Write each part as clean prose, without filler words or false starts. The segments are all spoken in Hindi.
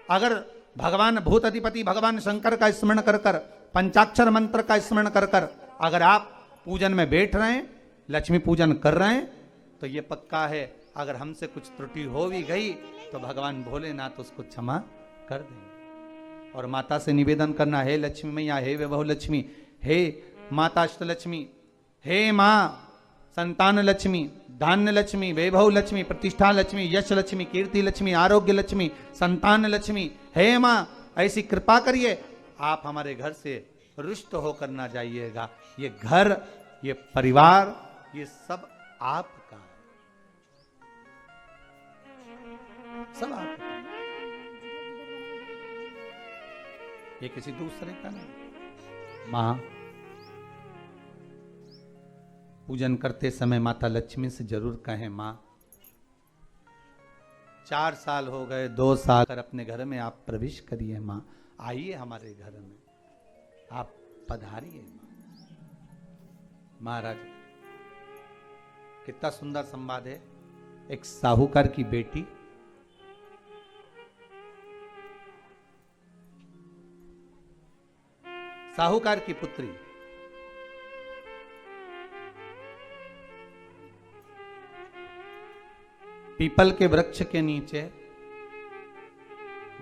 अगर भगवान भूत अधिपति भगवान शंकर का स्मरण कर कर, पंचाक्षर मंत्र का स्मरण कर कर अगर आप पूजन में बैठ रहे हैं, लक्ष्मी पूजन कर रहे हैं, तो ये पक्का है अगर हमसे कुछ त्रुटि हो भी गई तो भगवान भोलेनाथ उसको क्षमा कर देंगे। और माता से निवेदन करना, हे लक्ष्मी मैया, हे वैभव लक्ष्मी, हे माता अष्टलक्ष्मी, हे माँ संतान लक्ष्मी, धान्य लक्ष्मी, वैभव लक्ष्मी, प्रतिष्ठा लक्ष्मी, यश लक्ष्मी, कीर्ति लक्ष्मी, आरोग्य लक्ष्मी, संतान लक्ष्मी, हे माँ ऐसी कृपा करिए, आप हमारे घर से रुष्ट होकर ना जाइएगा। ये घर, ये परिवार, ये सब आपका है, सब आपका है, ये किसी दूसरे का नहीं। मां पूजन करते समय माता लक्ष्मी से जरूर कहें, मां 4 साल हो गए, 2 साल कर अपने घर में आप प्रवेश करिए, मां आइए हमारे घर में, आप पधारिए मां। महाराज कितना सुंदर संवाद है। एक साहूकार की बेटी साहूकार की पुत्री पीपल के वृक्ष के नीचे,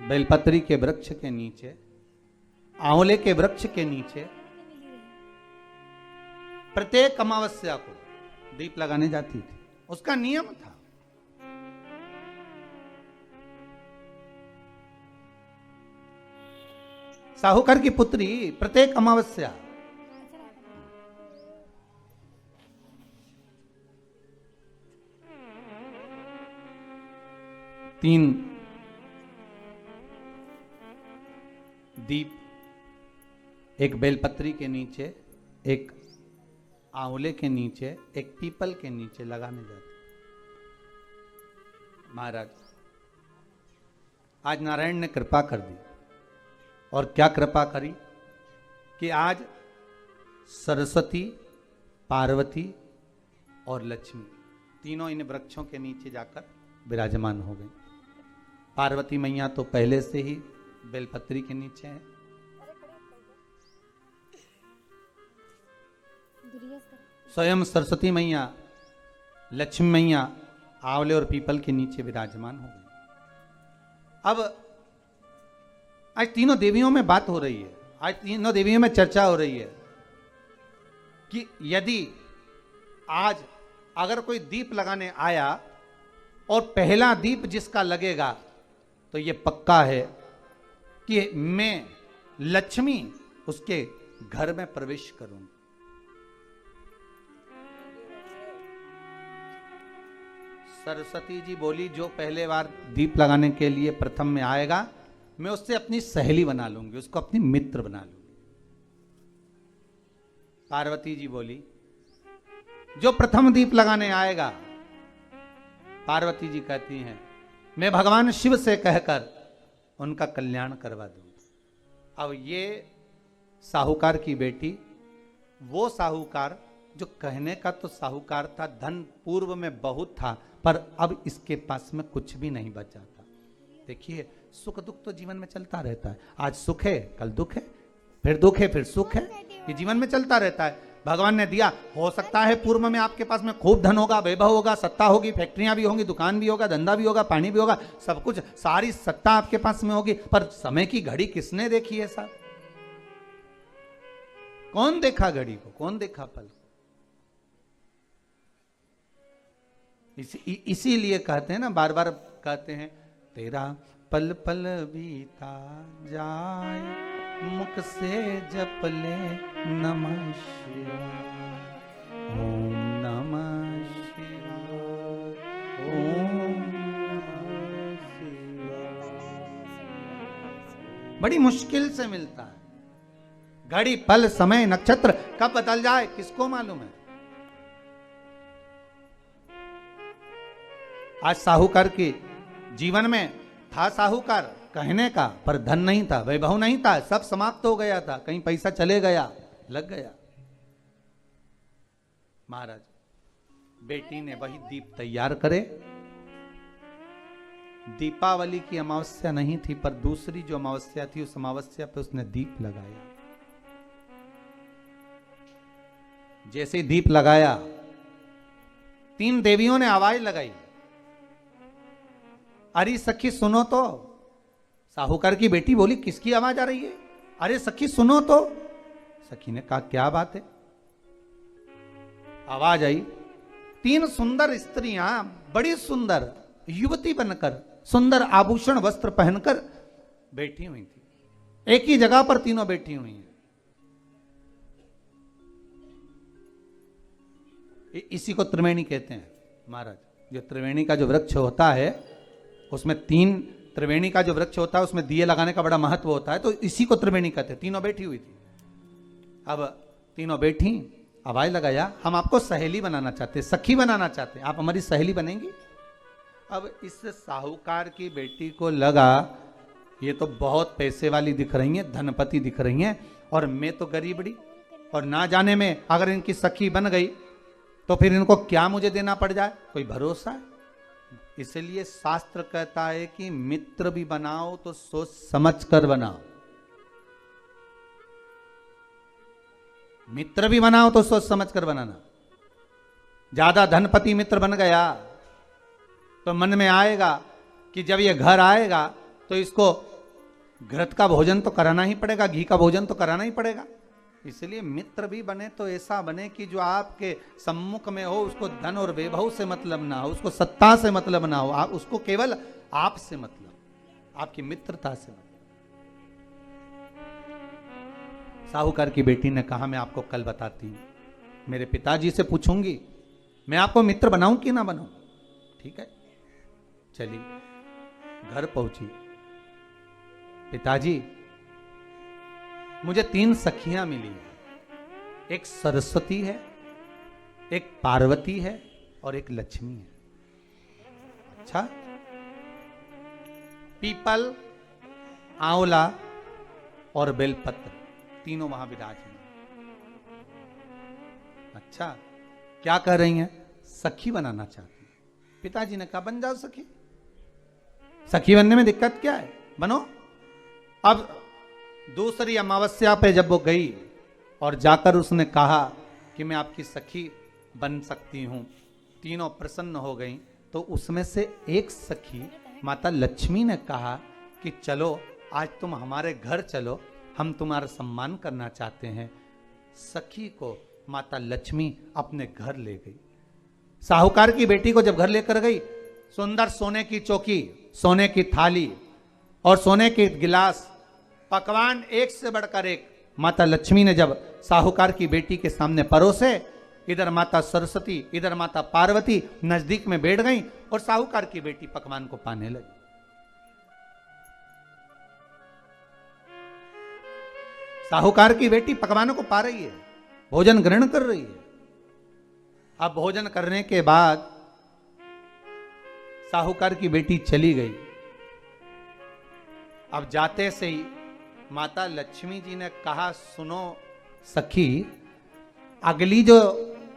बेलपत्री के वृक्ष के नीचे, आंवले के वृक्ष के नीचे प्रत्येक अमावस्या को दीप लगाने जाती थी। उसका नियम था। साहूकार की पुत्री प्रत्येक अमावस्या तीन दीप, एक बेलपत्री के नीचे, एक आंवले के नीचे, एक पीपल के नीचे लगाने जाते। महाराज आज नारायण ने कृपा कर दी, और क्या कृपा करी कि आज सरस्वती, पार्वती और लक्ष्मी तीनों इन वृक्षों के नीचे जाकर विराजमान हो गए। पार्वती मैया तो पहले से ही बेलपत्री के नीचे है, स्वयं सरस्वती मैया, लक्ष्मी मैया आंवले और पीपल के नीचे विराजमान हो गई। अब आज तीनों देवियों में बात हो रही है, आज तीनों देवियों में चर्चा हो रही है कि यदि आज अगर कोई दीप लगाने आया और पहला दीप जिसका लगेगा तो ये पक्का है कि मैं लक्ष्मी उसके घर में प्रवेश करूंगी। सरस्वती जी बोली, जो पहले बार दीप लगाने के लिए प्रथम में आएगा मैं उससे अपनी सहेली बना लूंगी, उसको अपनी मित्र बना लूंगी। पार्वती जी बोली, जो प्रथम दीप लगाने आएगा, पार्वती जी कहती हैं मैं भगवान शिव से कहकर उनका कल्याण करवा दूंगी। अब ये साहूकार की बेटी, वो साहूकार जो कहने का तो साहूकार था, धन पूर्व में बहुत था, पर अब इसके पास में कुछ भी नहीं बचा था। देखिए सुख दुख तो जीवन में चलता रहता है, आज सुख है कल दुख है, फिर दुख है फिर सुख है, ये जीवन में चलता रहता है। भगवान ने दिया, हो सकता है पूर्व में आपके पास में खूब धन होगा, वैभव होगा, सत्ता होगी, फैक्ट्रियां भी होंगी, दुकान भी होगा, धंधा भी होगा, पानी भी होगा, सब कुछ, सारी सत्ता आपके पास में होगी, पर समय की घड़ी किसने देखी है साहब? कौन देखा घड़ी को, कौन देखा पल को? इसीलिए कहते हैं ना, बार बार कहते हैं, तेरा पल पल बीता जाए, मुख से जप ले नमः शिवाय, ओम नमः शिवाय, ओम नमः शिवाय। बड़ी मुश्किल से मिलता है। घड़ी पल समय नक्षत्र कब बदल जाए किसको मालूम है? आज साहूकार के जीवन में था साहूकार कहने का, पर धन नहीं था, वैभव नहीं था, सब समाप्त हो गया था, कहीं पैसा चले गया, लग गया। महाराज बेटी ने वही दीप तैयार करे दीपावली की अमावस्या नहीं थी, पर दूसरी जो अमावस्या थी उस अमावस्या पे उसने दीप लगाया। जैसे ही दीप लगाया, 3 देवियों ने आवाज लगाई, अरे सखी सुनो तो। साहूकार की बेटी बोली, किसकी आवाज आ रही है? अरे सखी सुनो तो। सखी ने कहा, क्या बात है? आवाज आई, 3 सुंदर स्त्रियां, बड़ी सुंदर युवती बनकर, सुंदर आभूषण वस्त्र पहनकर बैठी हुई थी। एक ही जगह पर तीनों बैठी हुई हैं। इसी को त्रिवेणी कहते हैं महाराज। जो त्रिवेणी का जो वृक्ष होता है, उसमें 3 त्रिवेणी का जो वृक्ष होता है उसमें दिए लगाने का बड़ा महत्व होता है, तो इसी को त्रिवेणी कहते हैं। तीनों बैठी हुई थी। अब तीनों बैठी, आवाज लगाया, हम आपको सहेली बनाना चाहते, सखी बनाना चाहते, आप हमारी सहेली बनेंगी? अब इस साहूकार की बेटी को लगा, ये तो बहुत पैसे वाली दिख रही हैं, धनपति दिख रही हैं, और मैं तो गरीबड़ी, और ना जाने में अगर इनकी सखी बन गई तो फिर इनको क्या मुझे देना पड़ जाए, कोई भरोसा है? इसलिए शास्त्र कहता है कि मित्र भी बनाओ तो सोच समझ कर बनाओ। मित्र भी बनाओ तो सोच समझ कर बनाना। ज्यादा धनपति मित्र बन गया तो मन में आएगा कि जब ये घर आएगा तो इसको घृत का भोजन तो कराना ही पड़ेगा, घी का भोजन तो कराना ही पड़ेगा। इसलिए मित्र भी बने तो ऐसा बने कि जो आपके सम्मुख में हो, उसको धन और वैभव से मतलब ना हो, उसको सत्ता से मतलब ना हो, आप उसको केवल आप से मतलब, आपकी मित्रता से मतलब। साहूकार की बेटी ने कहा, मैं आपको कल बताती हूं, मेरे पिताजी से पूछूंगी मैं आपको मित्र बनाऊं कि ना बनाऊं। ठीक है, चली घर पहुंची। पिताजी, मुझे 3 सखियां मिली हैं, एक सरस्वती है, एक पार्वती है और एक लक्ष्मी है। अच्छा, पीपल, आंवला और बेलपत्र तीनों वहां विराजमान। अच्छा, क्या कर रही हैं? सखी बनाना चाहती हैं। पिताजी ने कहा, बन जाओ सखी, सखी बनने में दिक्कत क्या है, बनो। अब दूसरी अमावस्या पे जब वो गई और जाकर उसने कहा कि मैं आपकी सखी बन सकती हूं, तीनों प्रसन्न हो गई। तो उसमें से एक सखी माता लक्ष्मी ने कहा कि चलो आज तुम हमारे घर चलो, हम तुम्हारा सम्मान करना चाहते हैं। सखी को माता लक्ष्मी अपने घर ले गई। साहूकार की बेटी को जब घर लेकर गई, सुंदर सोने की चौकी, सोने की थाली और सोने के गिलास, पकवान एक से बढ़कर एक माता लक्ष्मी ने जब साहूकार की बेटी के सामने परोसे, इधर माता सरस्वती, इधर माता पार्वती नजदीक में बैठ गई और साहूकार की बेटी पकवान को पाने लगी। साहूकार की बेटी पकवानों को पा रही है, भोजन ग्रहण कर रही है। अब भोजन करने के बाद साहूकार की बेटी चली गई। अब जाते से ही माता लक्ष्मी जी ने कहा, सुनो सखी, अगली जो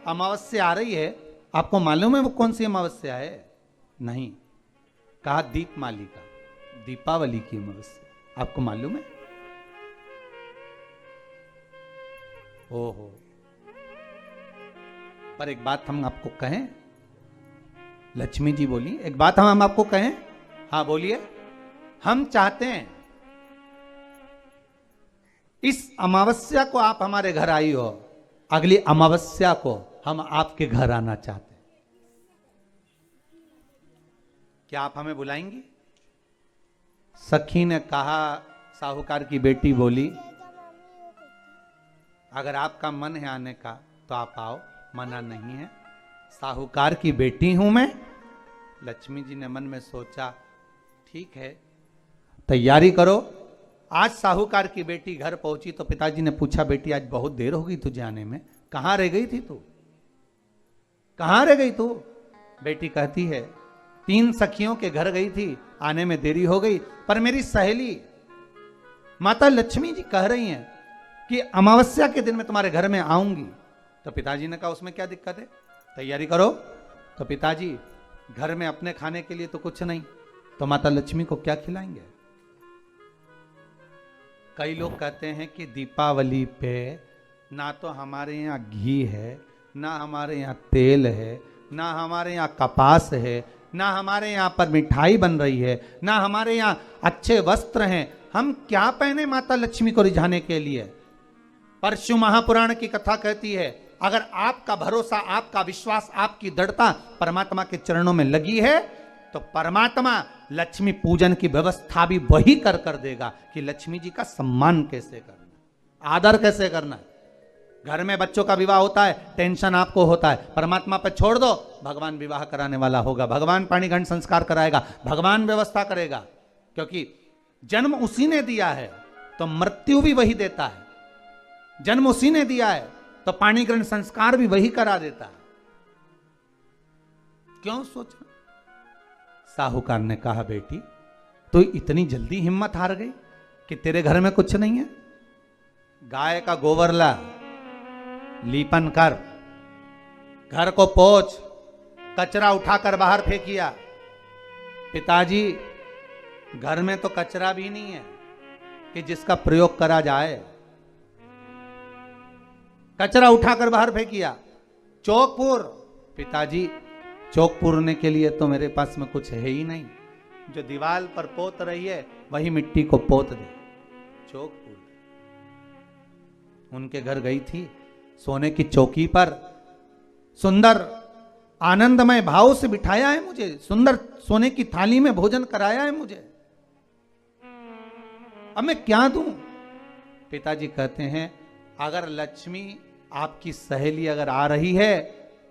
अमावस्या आ रही है, आपको मालूम है वो कौन सी अमावस्या है? नहीं। कहा, दीपमालिका, दीपावली की अमावस्या, आपको मालूम है? ओहो, पर एक बात हम आपको कहें। लक्ष्मी जी बोली, एक बात हम आपको कहें। हाँ बोलिए। हम चाहते हैं इस अमावस्या को आप हमारे घर आई हो, अगली अमावस्या को हम आपके घर आना चाहते हैं। क्या आप हमें बुलाएंगी? सखी ने कहा, साहूकार की बेटी बोली, अगर आपका मन है आने का तो आप आओ, मना नहीं है। साहूकार की बेटी हूं मैं। लक्ष्मी जी ने मन में सोचा, ठीक है, तैयारी करो। आज साहूकार की बेटी घर पहुंची तो पिताजी ने पूछा, बेटी आज बहुत देर हो गई तुझे आने में, कहां रह गई थी तू, कहां रह गई तू? बेटी कहती है, 3 सखियों के घर गई थी, आने में देरी हो गई, पर मेरी सहेली माता लक्ष्मी जी कह रही हैं कि अमावस्या के दिन मैं तुम्हारे घर में आऊंगी। तो पिताजी ने कहा, उसमें क्या दिक्कत है, तैयारी करो। तो पिताजी, घर में अपने खाने के लिए तो कुछ नहीं, तो माता लक्ष्मी को क्या खिलाएंगे? कई लोग कहते हैं कि दीपावली पे ना तो हमारे यहाँ घी है, ना हमारे यहाँ तेल है, ना हमारे यहाँ कपास है, ना हमारे यहाँ पर मिठाई बन रही है, ना हमारे यहाँ अच्छे वस्त्र हैं, हम क्या पहने माता लक्ष्मी को रिझाने के लिए? परशु महापुराण की कथा कहती है, अगर आपका भरोसा, आपका विश्वास, आपकी दृढ़ता परमात्मा के चरणों में लगी है तो परमात्मा लक्ष्मी पूजन की व्यवस्था भी वही कर देगा कि लक्ष्मी जी का सम्मान कैसे करना, आदर कैसे करना। घर में बच्चों का विवाह होता है, टेंशन आपको होता है, परमात्मा पर छोड़ दो, भगवान विवाह कराने वाला होगा, भगवान पाणिग्रहण संस्कार कराएगा, भगवान व्यवस्था करेगा, क्योंकि जन्म उसी ने दिया है तो मृत्यु भी वही देता है, जन्म उसी ने दिया है तो पाणिग्रहण संस्कार भी वही करा देता है। क्यों सोचना? साहूकार ने कहा, बेटी तो इतनी जल्दी हिम्मत हार गई कि तेरे घर में कुछ नहीं है? गाय का गोबर ला, लीपन कर, घर को पोंछ, कचरा उठाकर बाहर फेंकिया। पिताजी घर में तो कचरा भी नहीं है कि जिसका प्रयोग करा जाए, कचरा उठाकर बाहर फेंकिया। चौक पिताजी चौक पूरने के लिए तो मेरे पास में कुछ है ही नहीं, जो दीवार पर पोत रही है वही मिट्टी को पोत दे, चौक पूर दे। उनके घर गई थी, सोने की चौकी पर सुंदर आनंदमय भाव से बिठाया है मुझे, सुंदर सोने की थाली में भोजन कराया है मुझे, अब मैं क्या दूं? पिताजी कहते हैं, अगर लक्ष्मी आपकी सहेली अगर आ रही है,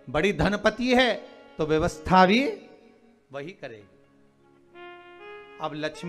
बड़ी धनपति है, तो व्यवस्था भी वही करेगी। अब लक्ष्मी